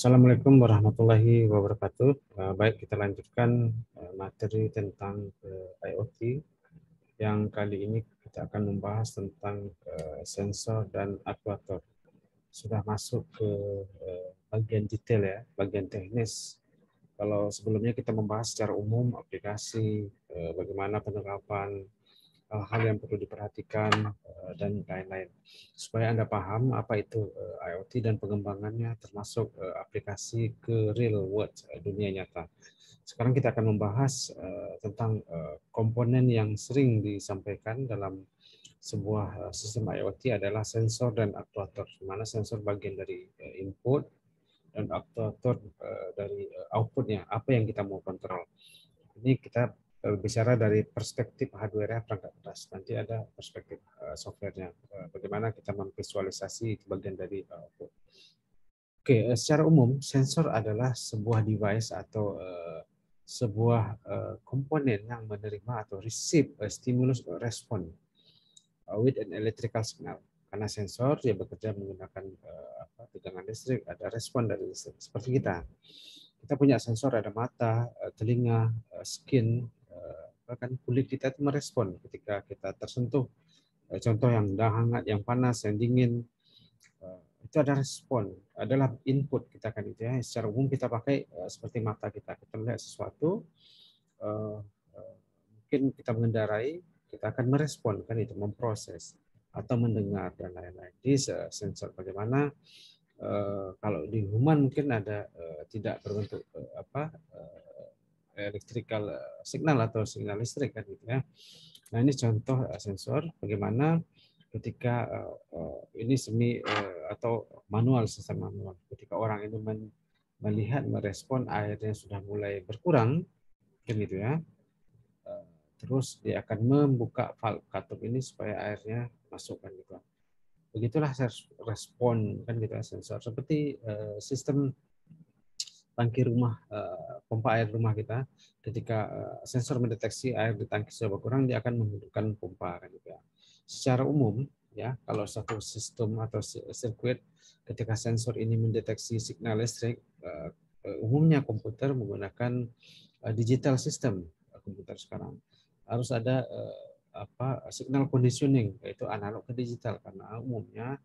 Assalamualaikum warahmatullahi wabarakatuh. Baik, kita lanjutkan materi tentang IoT. Yang kali ini kita akan membahas tentang sensor dan aktuator. Sudah masuk ke bagian detail ya, bagian teknis. Kalau sebelumnya kita membahas secara umum aplikasi, bagaimana penerapan, hal yang perlu diperhatikan, dan lain-lain. Supaya Anda paham apa itu IoT dan pengembangannya, termasuk aplikasi ke real world, dunia nyata. Sekarang kita akan membahas tentang komponen yang sering disampaikan dalam sebuah sistem IoT adalah sensor dan aktuator, di mana sensor bagian dari input dan aktuator dari outputnya, apa yang kita mau kontrol. Ini kita bicara dari perspektif hardware perangkat atas. Nanti ada perspektif softwarenya. Bagaimana kita memvisualisasi itu bagian dari output. Oke, secara umum sensor adalah sebuah device atau sebuah komponen yang menerima atau receive stimulus respon with an electrical signal. Karena sensor dia bekerja menggunakan tegangan listrik, ada respon dari listrik. Seperti kita. Kita punya sensor, ada mata, telinga, skin, bahkan kulit kita itu merespon ketika kita tersentuh. Contoh yang hangat, yang panas, yang dingin, itu ada respon, adalah input kita kan itu ya. Secara umum kita pakai seperti mata kita melihat sesuatu, mungkin kita mengendarai, kita akan merespon kan itu, memproses atau mendengar dan lain-lain. Di sensor bagaimana kalau di human mungkin ada tidak berbentuk electrical signal atau signal listrik kan gitu ya. Nah ini contoh sensor bagaimana ketika ini semi atau manual, sistem manual. Ketika orang itu melihat merespon airnya sudah mulai berkurang kan gitu ya. Terus dia akan membuka valve katup ini supaya airnya masuk kan gitu. Begitulah respon kan gitu ya, sensor seperti sistem tangki rumah, pompa air rumah kita. Ketika sensor mendeteksi air di tangki sudah berkurang, dia akan menghidupkan pompa kan gitu ya. Secara umum ya, kalau satu sistem atau sirkuit ketika sensor ini mendeteksi signal listrik, umumnya komputer menggunakan digital system. Komputer sekarang harus ada signal conditioning, yaitu analog ke digital, karena umumnya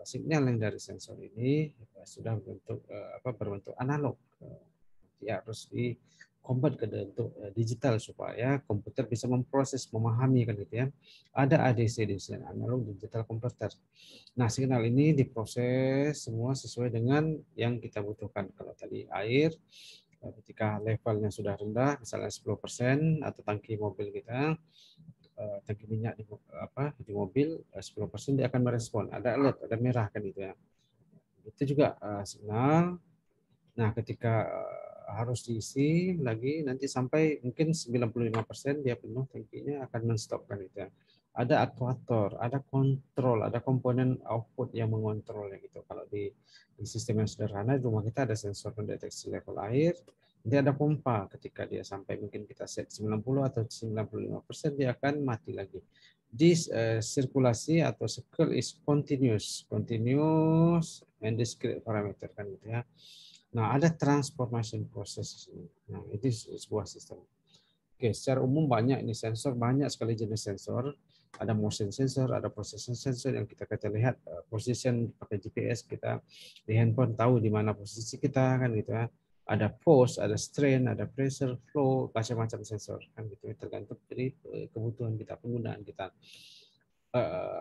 signal yang dari sensor ini sudah berbentuk analog, ya harus di convert ke bentuk digital supaya komputer bisa memproses, memahami kan gitu ya. Ada ADC, analog digital converter. Nah, signal ini diproses semua sesuai dengan yang kita butuhkan. Kalau tadi air, ketika levelnya sudah rendah, misalnya 10% atau tangki mobil kita, tangki minyak di mobil 10%, dia akan merespon. Ada alert, ada merah kan gitu ya. Itu juga signal. Nah, ketika harus diisi lagi nanti sampai mungkin 95% dia penuh tangkinya, akan menstopkan itu ya. Ada aktuator, ada kontrol, ada komponen output yang mengontrolnya gitu. Kalau di sistem yang sederhana di rumah kita ada sensor pendeteksi level air, nanti ada pompa. Ketika dia sampai mungkin kita set 90 atau 95%, dia akan mati lagi. This sirkulasi atau circle is continuous and discrete parameter kan gitu ya. Nah, ada transformation process. Nah, itu sebuah sistem. Oke, secara umum banyak ini sensor, banyak sekali jenis sensor. Ada motion sensor, ada position sensor yang kita lihat position pakai GPS, kita di handphone tahu di mana posisi kita kan gitu ya. Ada force, ada strain, ada pressure, flow, macam-macam sensor kan gitu. Tergantung dari kebutuhan kita, penggunaan kita.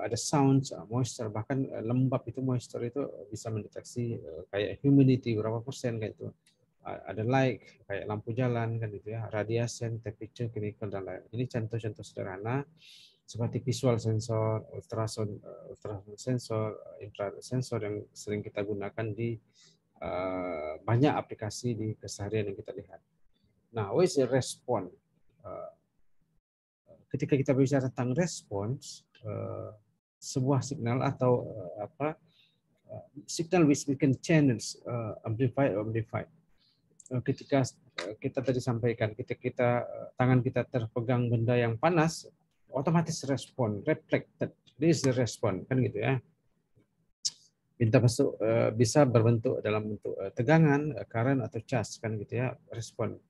Ada sound, moisture, bahkan lembab itu, moisture itu bisa mendeteksi kayak humidity berapa persen kayak itu. Ada light kayak lampu jalan kan gitu ya, radiation, temperature, chemical dan lain. Ini contoh-contoh sederhana seperti visual sensor, ultrasound sensor, infrared sensor yang sering kita gunakan di banyak aplikasi di keseharian yang kita lihat. Nah, what is the response? Ketika kita bicara tentang respons, sebuah signal atau signal which we can channels, amplified. Ketika kita tadi sampaikan, ketika tangan kita terpegang benda yang panas, otomatis respon, reflected, this is the respon kan gitu ya. Pintu masuk bisa berbentuk dalam bentuk tegangan, current atau charge kan gitu ya. Respon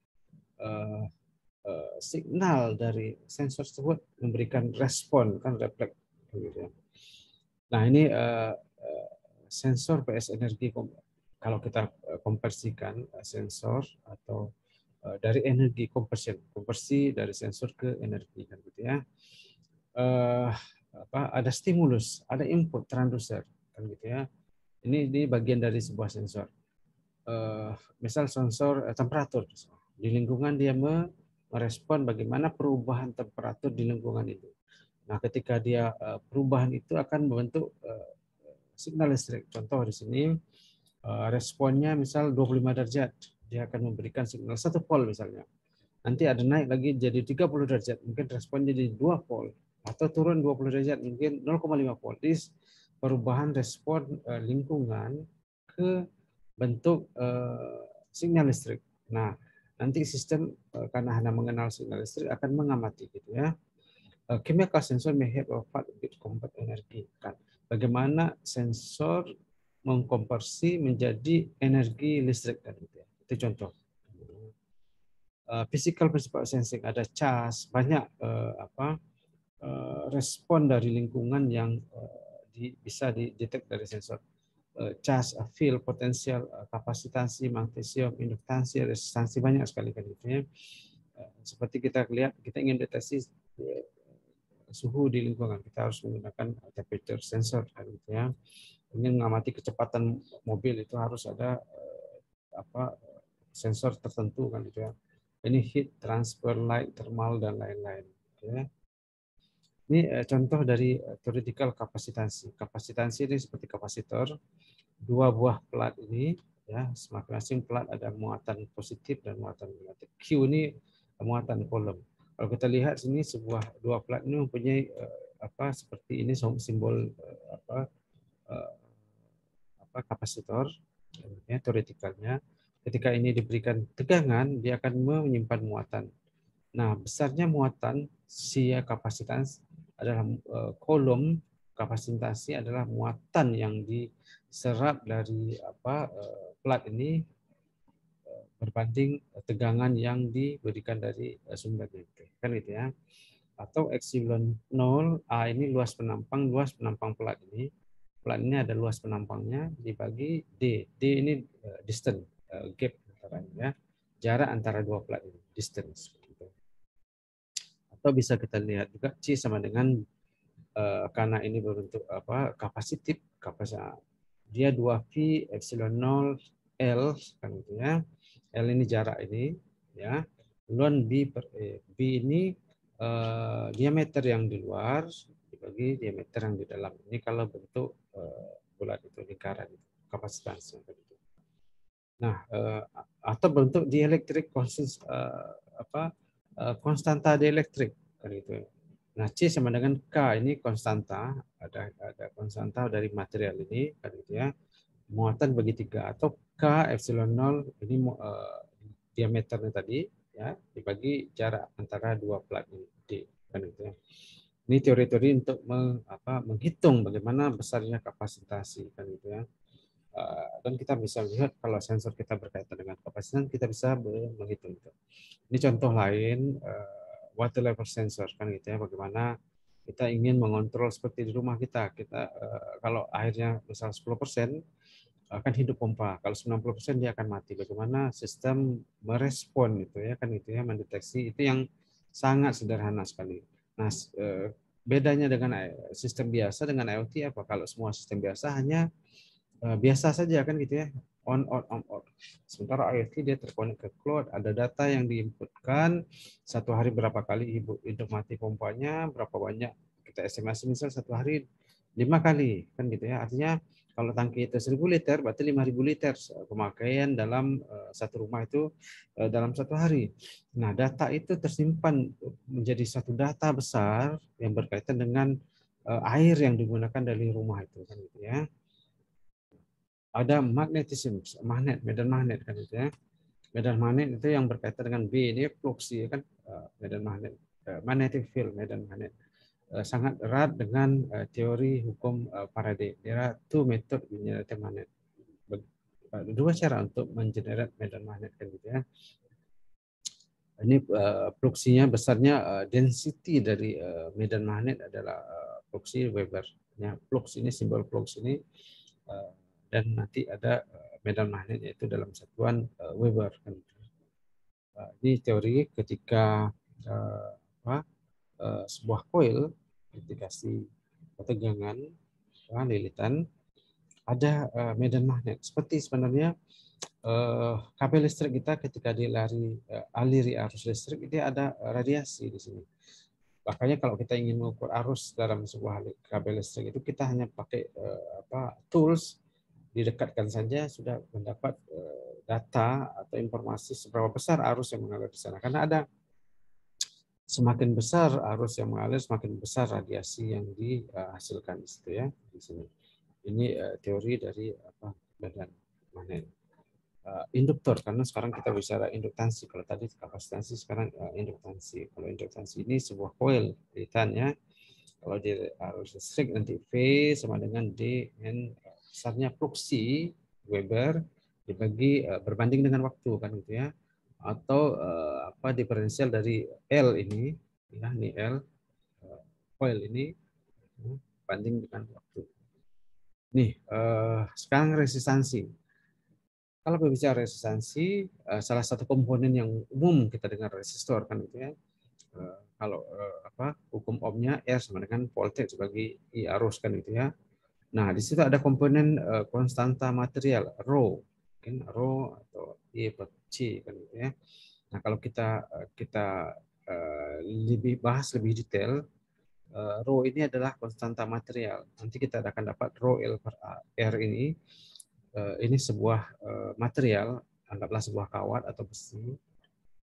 signal dari sensor tersebut memberikan respon kan refleks gitu ya. Nah, ini sensor PS energi kalau kita konversikan sensor atau dari energi konversi dari sensor ke energi kan gitu ya. Ada stimulus, ada input transducer kan gitu ya. Ini bagian dari sebuah sensor. Misal sensor temperatur di lingkungan, dia merespon bagaimana perubahan temperatur di lingkungan itu. Nah, ketika dia perubahan itu akan membentuk signal listrik. Contoh di sini responnya misal 25 derajat, dia akan memberikan signal 1 volt misalnya. Nanti ada naik lagi jadi 30 derajat, mungkin responnya jadi 2 volt. Atau turun 20 derajat, mungkin 0,5 volt. Jadi perubahan respon lingkungan ke bentuk signal listrik. Nah, nanti sistem karena hanya mengenal signal listrik akan mengamati gitu ya. Chemical sensor may have a part with convert energi. Kan. Bagaimana sensor mengkonversi menjadi energi listrik kan gitu ya. Itu contoh. Physical principle sensing, ada charge, banyak respon dari lingkungan yang bisa didetek dari sensor. Charge, field, potensial, kapasitansi, magnesium, induktansi, resistansi, banyak sekali kan gitu ya. Seperti kita lihat, kita ingin deteksi suhu di lingkungan, kita harus menggunakan temperature sensor kan gitu ya. Ingin mengamati kecepatan mobil, itu harus ada sensor tertentu kan gitu ya. Ini heat transfer, light, thermal, dan lain-lain. Ya. Ini contoh dari theoretical kapasitansi. Kapasitansi ini seperti kapasitor, dua buah plat ini, ya, masing-masing plat ada muatan positif dan muatan negatif. Q ini muatan kolom. Kalau kita lihat sini sebuah dua plat ini mempunyai seperti ini simbol kapasitor, ya, teoretikalnya. Ketika ini diberikan tegangan, dia akan menyimpan muatan. Nah, besarnya muatan kapasitas adalah kolom kapasitasi adalah muatan yang diserap dari plat ini berbanding tegangan yang diberikan dari sumber listrik, kan gitu ya. Atau epsilon 0 A ini luas penampang plat ini. Plat ini ada luas penampangnya dibagi D. D ini distance, gap antaranya ya. Jarak antara dua plat ini, distance. Atau bisa kita lihat juga C sama dengan karena ini berbentuk kapasitif, dia 2V epsilon 0 L kan gitu ya. L ini jarak ini ya. Ln B per E. B ini diameter yang di luar dibagi diameter yang di dalam. Ini kalau bentuk bulat itu lingkaran itu, kapasitasnya begitu. Nah, atau bentuk dielektrik konstanta dielektrik kan gitu. Nah, C sama dengan K, ini konstanta, ada konstanta dari material ini kan gitu ya. Muatan bagi 3, atau K epsilon 0 ini diameternya tadi ya, dibagi jarak antara dua plat ini D kan gitu ya. Ini teori-teori untuk menghitung bagaimana besarnya kapasitasi kan gitu ya. Dan kita bisa lihat kalau sensor kita berkaitan dengan kapasitas, kita bisa menghitung itu. Ini contoh lain water level sensor kan gitu ya, bagaimana kita ingin mengontrol seperti di rumah kita. Kita kalau airnya misal 10% akan hidup pompa, kalau 90% dia akan mati. Bagaimana sistem merespon itu ya kan itu ya, mendeteksi itu yang sangat sederhana sekali. Nah, bedanya dengan sistem biasa dengan IoT apa? Kalau semua sistem biasa hanya biasa saja kan gitu ya, on on off. Sementara IoT dia terkonek ke cloud, ada data yang diinputkan satu hari berapa kali hidup mati pompanya, berapa banyak kita estimasi misal satu hari 5 kali kan gitu ya. Artinya kalau tangki itu 1000 liter berarti 5000 liter pemakaian dalam satu rumah itu dalam satu hari. Nah, data itu tersimpan menjadi satu data besar yang berkaitan dengan air yang digunakan dari rumah itu kan gitu ya. Ada magnetisme, magnet, medan magnet kan itu ya. Medan magnet itu yang berkaitan dengan B, ini flux ya kan, medan magnet, magnetic field, medan magnet. sangat erat dengan teori hukum Faraday. There are two method in generating magnet. Dua cara untuk mengenerate medan magnet kan gitu ya. Ini fluksinya besarnya density dari medan magnet adalah fluksi Weber. Ya, flux ini simbol flux ini dan nanti ada medan magnet yaitu dalam satuan Weber kan. Ini teori ketika sebuah coil dikasih ketegangan lilitan ada medan magnet seperti sebenarnya kabel listrik kita ketika aliri arus listrik itu ada radiasi di sini. Makanya kalau kita ingin mengukur arus dalam sebuah kabel listrik itu kita hanya pakai tools, didekatkan saja sudah mendapat data atau informasi seberapa besar arus yang mengalir di sana. Karena ada semakin besar arus yang mengalir, semakin besar radiasi yang dihasilkan di situ ya di sini. Ini teori dari medan magnet. Induktor, karena sekarang kita bicara induktansi. Kalau tadi kapasitansi, sekarang induktansi. Kalau induktansi ini sebuah coil lilitannya. Kalau di arus listrik nanti V sama dengan D N besarnya fluksi Weber dibagi berbanding dengan waktu kan gitu ya. Atau diferensial dari L ini ya, ini L coil ini banding dengan waktu. Nih, sekarang resistansi. Kalau berbicara resistansi, salah satu komponen yang umum kita dengar resistor kan gitu ya. Kalau hukum Ohmnya R sama dengan voltage bagi I arus kan gitu ya. Nah, di situ ada komponen konstanta material rho, kan rho atau I per C kan gitu ya. Nah, kalau kita lebih bahas lebih detail, rho ini adalah konstanta material. Nanti kita akan dapat rho L per R ini. Ini sebuah material, anggaplah sebuah kawat atau besi.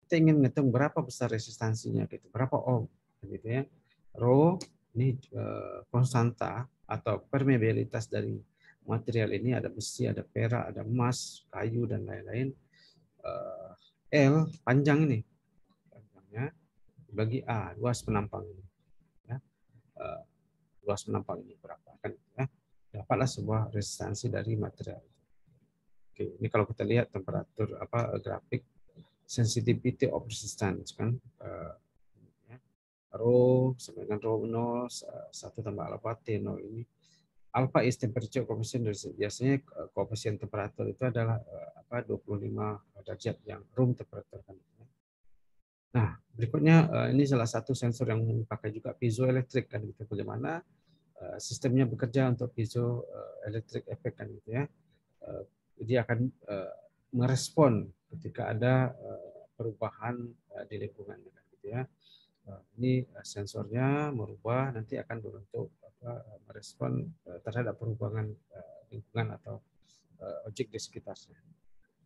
Kita ingin menghitung berapa besar resistansinya, gitu, berapa ohm, gitu ya. Rho ini konstanta atau permeabilitas dari material ini, ada besi, ada perak, ada emas, kayu dan lain-lain. L panjang ini, panjangnya bagi A, luas penampang ini. Ya. Luas penampang ini berapa kan? Ya. Dapatlah sebuah resistansi dari material. Oke, ini kalau kita lihat temperatur grafik sensitivity of resistance kan rho sama dengan rho 0 1 tambah alpha T0 ini alpha is temperature coefficient. Biasanya koefisien temperatur itu adalah 25 derajat yang room temperature kan. Nah, berikutnya ini salah satu sensor yang dipakai juga piezoelektrik kan gitu. Bagaimana sistemnya bekerja untuk piezoelectric effect kan gitu ya. Dia akan merespon ketika ada perubahan di lingkungan gitu ya. Ini sensornya merubah, nanti akan berbentuk merespon terhadap perubahan lingkungan atau objek di sekitarnya.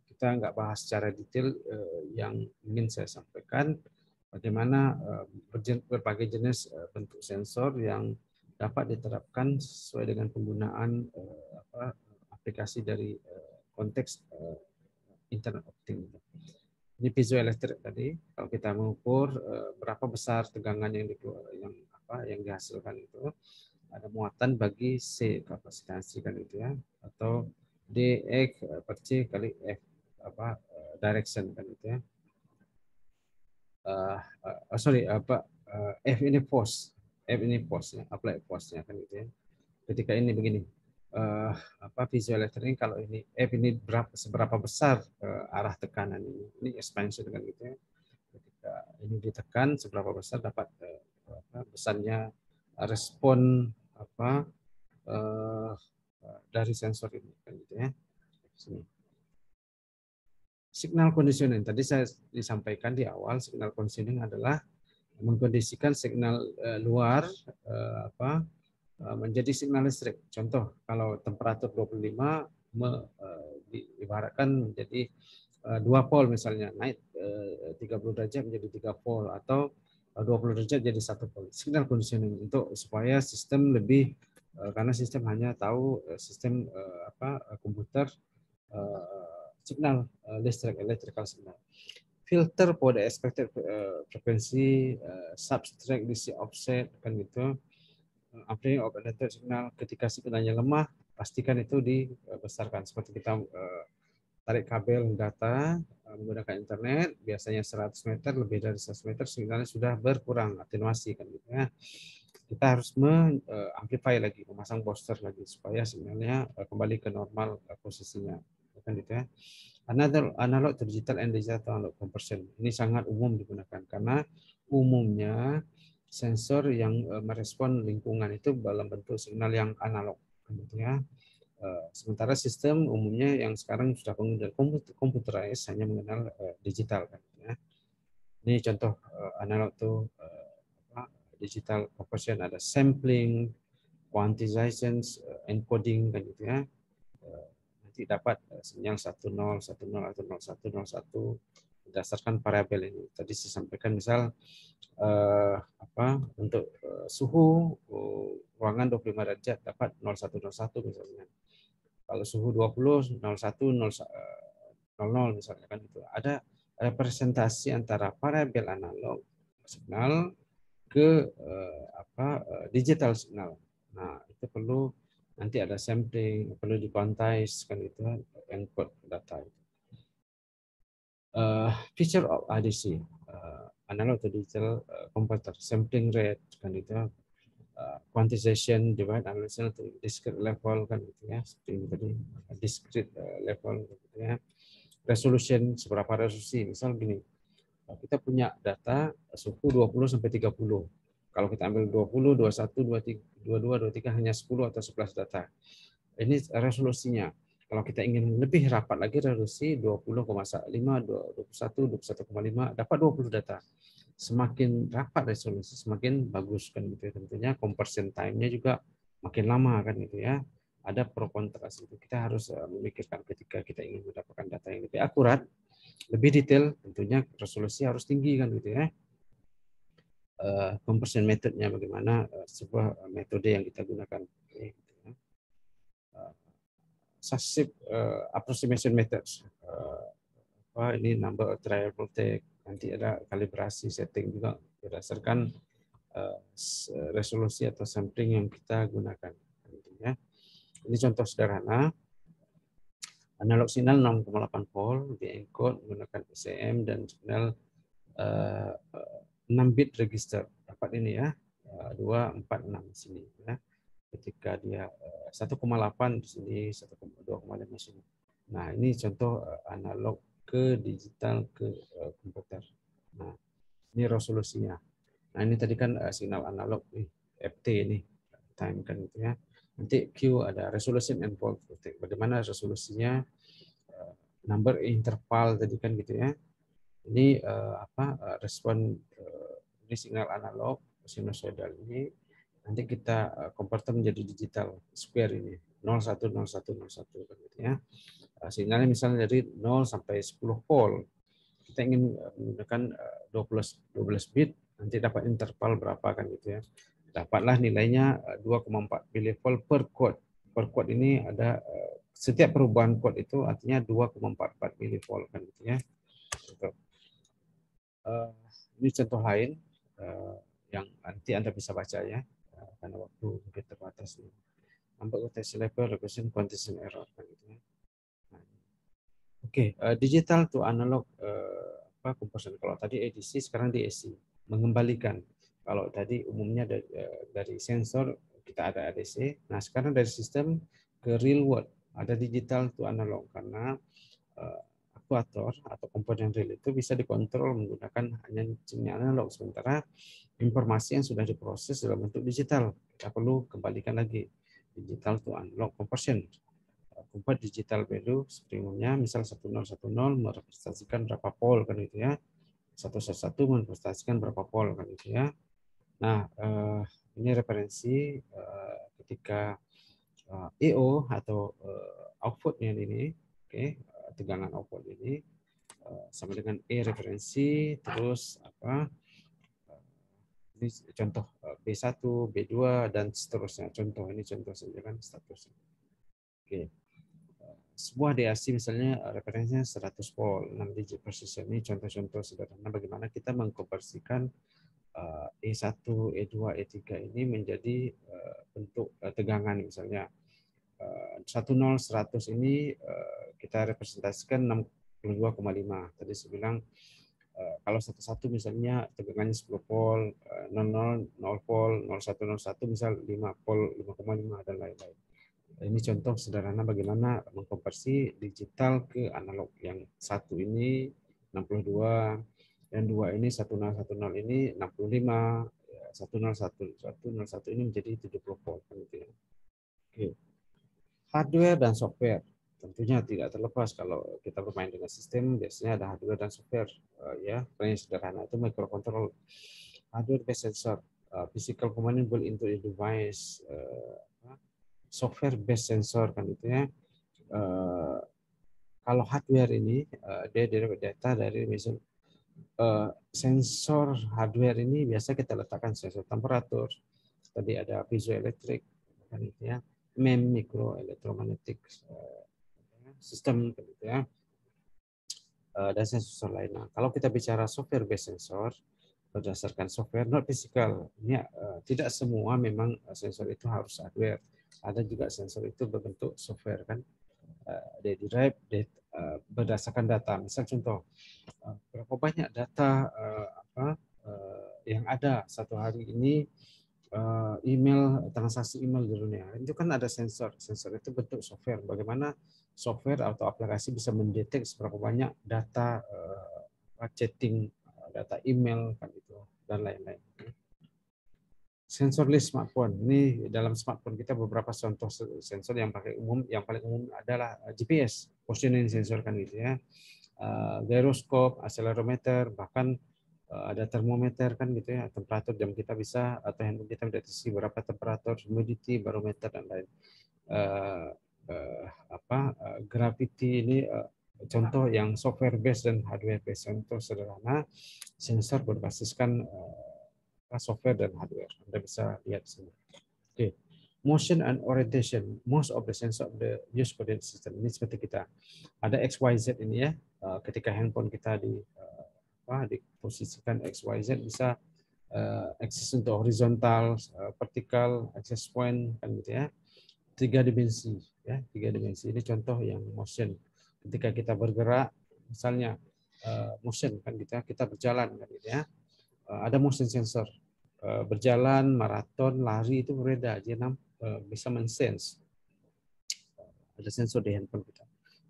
Kita nggak bahas secara detail, yang ingin saya sampaikan bagaimana berbagai jenis bentuk sensor yang dapat diterapkan sesuai dengan penggunaan aplikasi dari konteks internet of things. Ini piezoelektrik tadi, kalau kita mengukur berapa besar tegangan yang dihasilkan itu, ada muatan bagi C kapasitansi kan itu ya, atau dx per C kali F direction kan itu ya. F ini force, F ini force-nya, apply force-nya kan gitu ya. Ketika ini begini, piezoelektrik ini kalau ini F ini seberapa besar arah tekanan ini expansion kan gitu ya. Ketika ini ditekan seberapa besar dapat besarnya respon dari sensor ini kan gitu ya. Sini. Signal conditioning tadi saya disampaikan di awal, signal conditioning adalah mengkondisikan signal luar menjadi signal listrik. Contoh, kalau temperatur 25 diibaratkan menjadi 2 volt misalnya, naik 30 derajat menjadi 3 volt atau 20 derajat jadi 1 volt. Signal conditioning untuk supaya sistem lebih karena sistem hanya tahu sistem komputer signal listrik, electrical signal. filter for the expected frekuensi, subtract DC offset kan gitu. Amplitude of electric signal ketika signalnya lemah, pastikan itu dibesarkan. Seperti kita tarik kabel data menggunakan internet, biasanya 100 meter, lebih dari 100 meter signalnya sudah berkurang, atenuasi kan gitu ya. Kita harus amplify lagi, memasang booster lagi supaya signalnya kembali ke normal posisinya kan gitu ya. Analog to digital and digital to analog conversion ini sangat umum digunakan karena umumnya sensor yang merespon lingkungan itu dalam bentuk signal yang analog gitu ya. Sementara sistem umumnya yang sekarang sudah computerized hanya mengenal digital kan ya. Ini contoh analog to digital conversion, ada sampling, quantization, encoding kan gitu ya. Nanti dapat sinyal 10 10 atau 01 01 berdasarkan variabel ini. Tadi saya sampaikan misal untuk suhu ruangan 25 derajat dapat 0101 misalnya. Kalau suhu 20 01 00 misalnya kan itu. Ada representasi antara variabel analog signal ke digital signal. Nah, itu perlu nanti ada sampling, perlu di-quantize kan itu encode data. Feature of ADC, analog to digital converter, sampling rate kan itu, quantization, divide analysis to discrete level kan gitu ya, seperti ini tadi, discrete level gitu ya. Resolution, seberapa resolusi, misal gini, kita punya data suhu 20 sampai 30. Kalau kita ambil 20, 21, 22, 23 hanya 10 atau 11 data. Ini resolusinya. Kalau kita ingin lebih rapat lagi resolusi 20,5, 21, 21,5 dapat 20 data. Semakin rapat resolusi semakin bagus kan gitu ya. Tentunya conversion time-nya juga makin lama kan gitu ya. Ada pro kontra itu. Kita harus memikirkan ketika kita ingin mendapatkan data yang lebih akurat, lebih detail, tentunya resolusi harus tinggi kan gitu ya. Conversion methodnya bagaimana, sebuah metode yang kita gunakan. Successive approximation methods. Ini number of trial voltage, nanti ada kalibrasi setting juga berdasarkan resolusi atau sampling yang kita gunakan. Ini contoh sederhana. Analog signal 6,8 volt di encode menggunakan PCM dan signal 6 bit register. Dapat ini ya, 246 di sini ya. Ketika dia 1,8 di sini, 2,5 di sini. Nah, ini contoh analog ke digital ke komputer. Nah, ini resolusinya. Nah, ini tadi kan signal analog nih, FT ini, time kan gitu ya. Nanti Q ada resolution and volt. Bagaimana resolusinya, number interval tadi kan gitu ya. Ini respon ini signal analog sinusoidal ini nanti kita convert menjadi digital square ini 010101 kan gitu ya. Signalnya misalnya dari 0 sampai 10 volt. Kita ingin menggunakan 12 bit, nanti dapat interval berapa kan gitu ya. Dapatlah nilainya 2,4 milivolt per quad. Per quad ini ada setiap perubahan quad itu artinya 2,44 milivolt kan gitu ya. Ini contoh lain yang nanti Anda bisa baca ya, karena waktu mungkin terbatas. Number quantization level, representation quantization error kan gitu ya. Oke, digital to analog conversion. Kalau tadi ADC, sekarang DAC, mengembalikan. Kalau tadi umumnya dari sensor kita ada ADC. Nah, sekarang dari sistem ke real world ada digital to analog karena aktuator atau komponen real itu bisa dikontrol menggunakan hanya sinyal analog, sementara informasi yang sudah diproses dalam bentuk digital kita perlu kembalikan lagi, digital to analog conversion. Convert digital value seperti umumnya, misal 1010 merepresentasikan berapa volt kan gitu ya, 111 merepresentasikan berapa volt kan gitu ya. Nah, ini referensi ketika EO atau outputnya ini, oke, tegangan output ini sama dengan E referensi, terus ini contoh B1, B2 dan seterusnya. Contoh ini contoh saja kan statusnya. Oke. sebuah DAC misalnya referensinya 100 volt, 6 digit precision. Ini contoh-contoh sederhana bagaimana kita mengkonversikan E1, E2, E3 ini menjadi bentuk tegangan misalnya 10 100 ini kita representasikan 62,5. Tadi saya bilang kalau 11 misalnya tegangannya 10 volt, 00 0 volt, 0101 misal 5 volt 5,5 dan lain-lain. Ini contoh sederhana bagaimana mengkonversi digital ke analog. Yang satu ini 62, yang dua ini 1010 ini 65, 101 ini menjadi 70 volt. Oke. Hardware dan software tentunya tidak terlepas kalau kita bermain dengan sistem, biasanya ada hardware dan software. Ya, paling sederhana itu microcontroller, hardware based sensor, physical component built into a device, software based sensor kan itu ya. Kalau hardware ini dia dari data dari misal sensor hardware ini biasa kita letakkan sensor temperatur, tadi ada piezoelektrik kan itu ya, MEM mikro elektromagnetik sistem gitu ya, dan sensor lainnya. Kalau kita bicara software based sensor berdasarkan software not physical, ini tidak semua memang sensor itu harus hardware, ada juga sensor itu berbentuk software kan, they derive berdasarkan data. Misal contoh berapa banyak data yang ada satu hari ini, email, transaksi email di dunia. Itu kan ada sensor. Sensor itu bentuk software. Bagaimana software atau aplikasi bisa mendeteksi berapa banyak data chatting, data email kan itu dan lain-lain. Sensor list smartphone. Ini dalam smartphone kita beberapa contoh sensor yang paling umum adalah GPS, positioning sensor kan gitu ya. Gyroscope, accelerometer, bahkan ada termometer kan gitu ya, temperatur jam kita bisa, atau handphone kita mendeteksi berapa temperatur, humidity, barometer dan lain. Gravity ini contoh yang software based dan hardware based. Contoh sederhana sensor berbasiskan software dan hardware. Anda bisa lihat di sini. Oke. Motion and orientation, most of the sensor of the use coordinate system. Ini seperti kita ada XYZ ini ya. Ketika handphone kita diposisikan XYZ bisa aksis untuk horizontal, vertikal, akses point kan gitu ya. 3 dimensi ya, 3 dimensi. Ini contoh yang motion. Ketika kita bergerak misalnya motion kan kita berjalan kan gitu ya. Ada motion sensor. Berjalan, maraton, lari itu berbeda. Dia bisa men-sense. Ada sensor di handphone kita.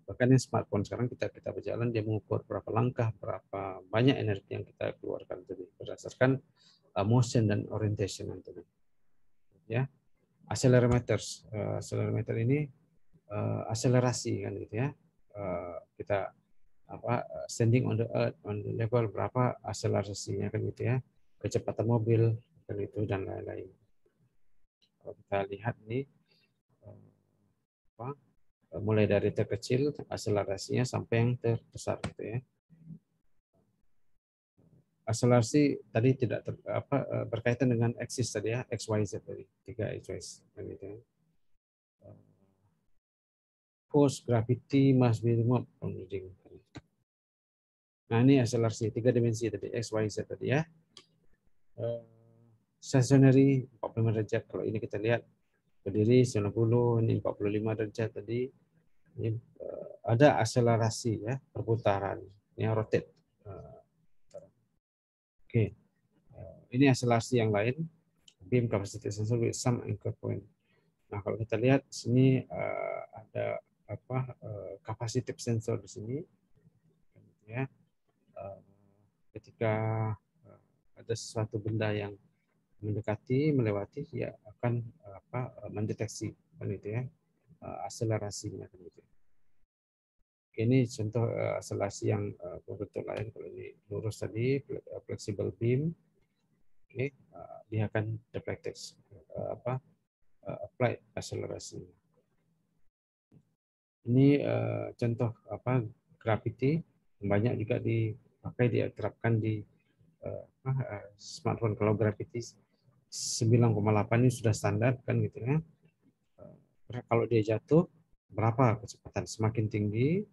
Bahkan yang smartphone sekarang kita berjalan, dia mengukur berapa langkah, berapa banyak energi yang kita keluarkan tadi berdasarkan motion dan orientation tadi. Ya, accelerometer ini akselerasi kan gitu ya. Kita standing on the earth on the level berapa akselerasinya kan gitu ya. Kecepatan mobil kan itu dan lain-lain. Kalau kita lihat nih mulai dari terkecil akselerasinya sampai yang terbesar gitu ya. Akselerasi tadi tidak berkaitan dengan aksis tadi ya, XYZ tadi, 3 XYZ gitu ya. Force, gravity, mass be remote from reading. Nah, ini akselerasi 3 dimensi tadi, XYZ tadi ya. Stationary 45 derajat, kalau ini kita lihat berdiri 90, ini 45 derajat tadi. Ini ada akselerasi ya, perputaran, ini rotate. Oke, ini akselerasi yang lain, beam capacity sensor with some anchor point. Nah, kalau kita lihat sini ada capacitive sensor di sini, ya. Ketika ada sesuatu benda yang mendekati, melewati, ya akan mendeteksi, kan itu ya, akselerasinya, kan itu. Ini contoh akselerasi yang berbentuk lain. Kalau ini lurus tadi, flexible beam, oke, dia akan deflected applied akselerasi. Ini contoh gravity, banyak juga dipakai, diterapkan di smartphone. Kalau gravity 9,8 ini sudah standar kan gitu ya. Kalau dia jatuh berapa kecepatan. Semakin tinggi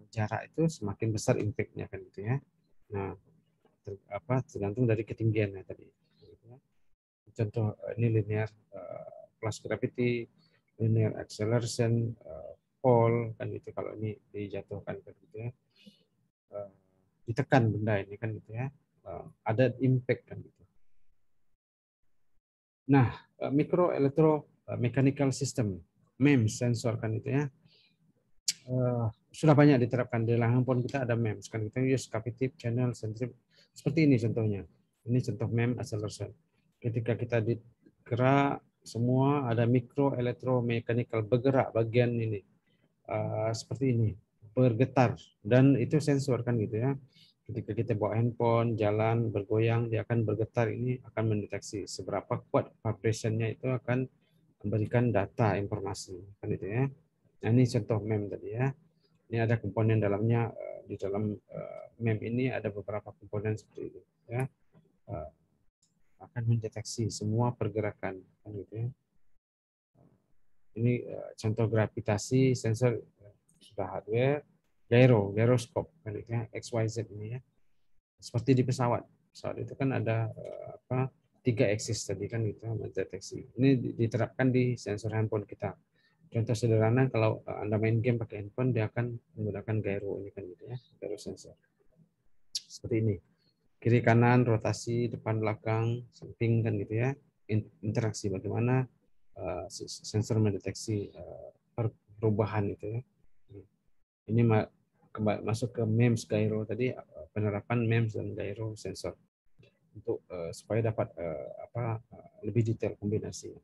jarak itu semakin besar impact-nya kan gitu ya. Nah, tergantung dari ketinggiannya tadi. Contoh ini linear plus gravity, linear acceleration, fall kan gitu kalau ini dijatuhkan kan gitu ya. Ditekan benda ini kan gitu ya. Ada impact kan gitu. Nah, mikro elektro mechanical system, MEMS sensor kan itu ya. Sudah banyak diterapkan di dalam handphone kita ada MEMS kan kita use capacitive channel sensitive seperti ini contohnya. Ini contoh MEMS acceleration. Ketika kita digerak semua ada mikro elektromekanikal bergerak bagian ini seperti ini bergetar dan itu sensor kan gitu ya. Ketika kita bawa handphone jalan bergoyang dia akan bergetar, ini akan mendeteksi seberapa kuat vibration-nya, itu akan memberikan data informasi kan itu ya. Nah, ini contoh MEMS tadi ya. Ini ada komponen dalamnya, di dalam MEMS ini ada beberapa komponen seperti itu ya. Akan mendeteksi semua pergerakan kan gitu ya. Ini contoh gravitasi sensor sudah hardware, gyroscope kan gitu ya, XYZ ini ya. Seperti di pesawat. Pesawat itu kan ada 3 axis tadi kan gitu mendeteksi. Ini diterapkan di sensor handphone kita. Contoh sederhana kalau Anda main game pakai handphone dia akan menggunakan gyro ini kan gitu ya, gyro sensor. Seperti ini. Kiri kanan, rotasi, depan belakang, samping kan gitu ya. Interaksi bagaimana sensor mendeteksi perubahan itu ya. Ini masuk ke MEMS gyro tadi, penerapan MEMS dan gyro sensor untuk supaya dapat lebih detail kombinasi.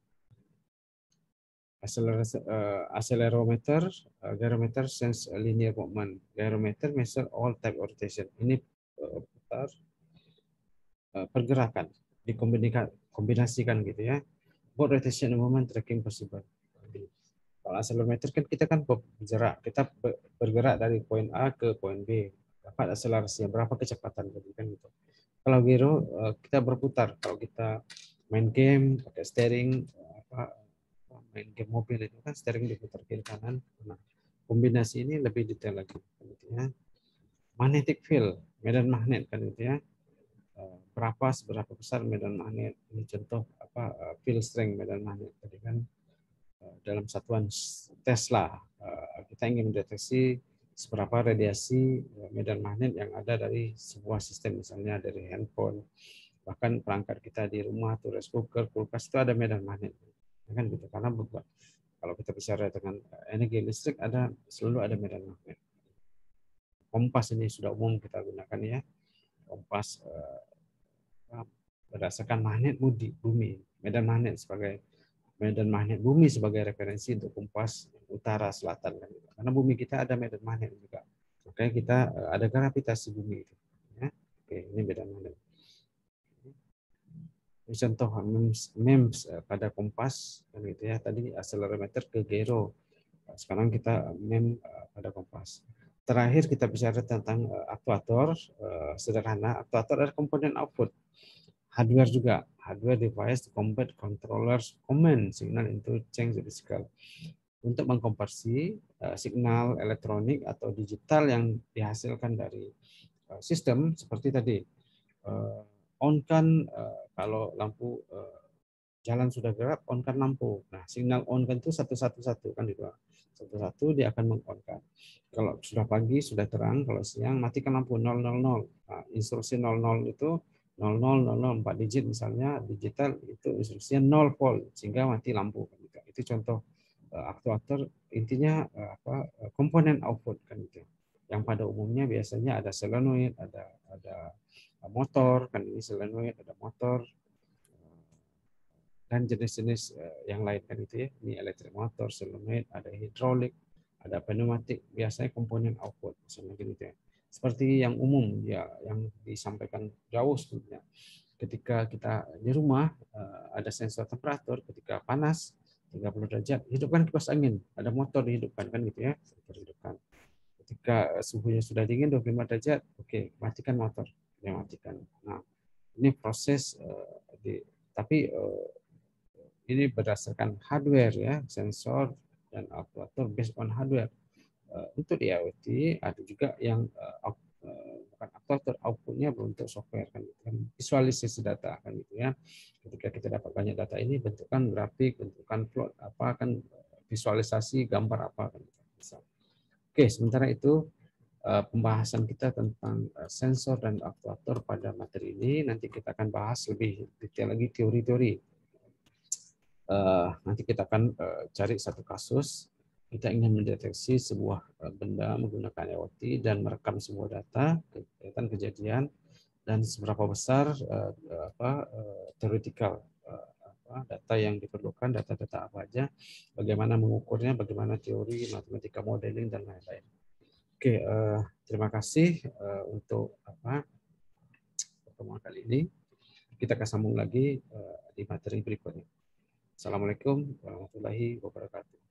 Accelerometer, gyrometer sense linear movement. Gyrometer measure all type of rotation. Ini putar pergerakan dikombinasikan gitu ya. Both rotation and movement tracking possible. Kalau accelerometer kan kita kan bergerak, kita bergerak dari poin A ke poin B, dapat akselerasinya berapa kecepatan tadi kan gitu. Kalau gyro kita berputar, kalau kita main game pakai steering, main game mobil itu kan steering diputar kiri kanan. Nah, kombinasi ini lebih detail lagi gitu ya. Magnetic field, medan magnet kan gitu ya. Seberapa besar medan magnet, ini contoh field strength medan magnet tadi kan. Dalam satuan Tesla kita ingin mendeteksi seberapa radiasi medan magnet yang ada dari sebuah sistem, misalnya dari handphone, bahkan perangkat kita di rumah, tuh rice cooker, kulkas itu ada medan magnet kan gitu. Karena kalau kita bicara dengan energi listrik selalu ada medan magnet. Kompas ini sudah umum kita gunakan ya. Kompas berdasarkan magnet bumi, medan magnet sebagai medan magnet bumi sebagai referensi untuk kompas utara selatan kan. Karena bumi kita ada medan magnet juga. Makanya kita ada gravitasi bumi itu. Ya. Oke, ini medan magnet. Ini contoh MEMS pada kompas kan gitu ya. Tadi accelerometer ke gyro. Sekarang kita MEMS pada kompas. Terakhir kita bicara tentang aktuator sederhana. Aktuator adalah komponen output. Hardware juga, hardware device to convert controllers command signal into change physical, untuk mengkonversi signal elektronik atau digital yang dihasilkan dari sistem seperti tadi. On kan kalau lampu jalan sudah gelap, on kan lampu. Nah, signal on kan itu satu-satu kan itu. Satu-satu dia akan meng-on-kan. Kalau sudah pagi, sudah terang, kalau siang matikan lampu 000. Nah, instruksi 00 itu 0000 4 digit misalnya, digital itu instruksinya 0 volt sehingga mati lampu. Itu contoh aktuator, intinya komponen output kan itu. Yang pada umumnya biasanya ada solenoid, ada motor kan, ini solenoid, ada motor dan jenis-jenis yang lain kan itu ya. Ini elektrik motor, solenoid, ada hidrolik, ada pneumatik, biasanya komponen output misalnya gitu ya. Seperti yang umum ya, yang disampaikan jauh sebelumnya. Ketika kita di rumah ada sensor temperatur, ketika panas 30 derajat, hidupkan kipas angin, ada motor dihidupkan kan gitu ya, hidupkan. Ketika suhunya sudah dingin 25 derajat, oke, matikan motor, ya matikan. Nah, ini proses tapi ini berdasarkan hardware ya, sensor dan actuator based on hardware. Untuk di IoT ada juga yang bukan actuator, outputnya berbentuk software kan, visualisasi data kan gitu ya. Ketika kita dapat banyak data ini, bentukan grafik, bentukan plot apa kan, visualisasi gambar apa kan. Oke, sementara itu pembahasan kita tentang sensor dan aktuator pada materi ini. Nanti kita akan bahas lebih detail lagi teori-teori. Nanti kita akan cari satu kasus. Kita ingin mendeteksi sebuah benda menggunakan IoT dan merekam sebuah data, kejadian, dan seberapa besar theoretical data yang diperlukan, data-data apa aja, bagaimana mengukurnya, bagaimana teori, matematika modeling, dan lain-lain. Oke, terima kasih untuk pertemuan kali ini. Kita akan sambung lagi di materi berikutnya. Assalamualaikum warahmatullahi wabarakatuh.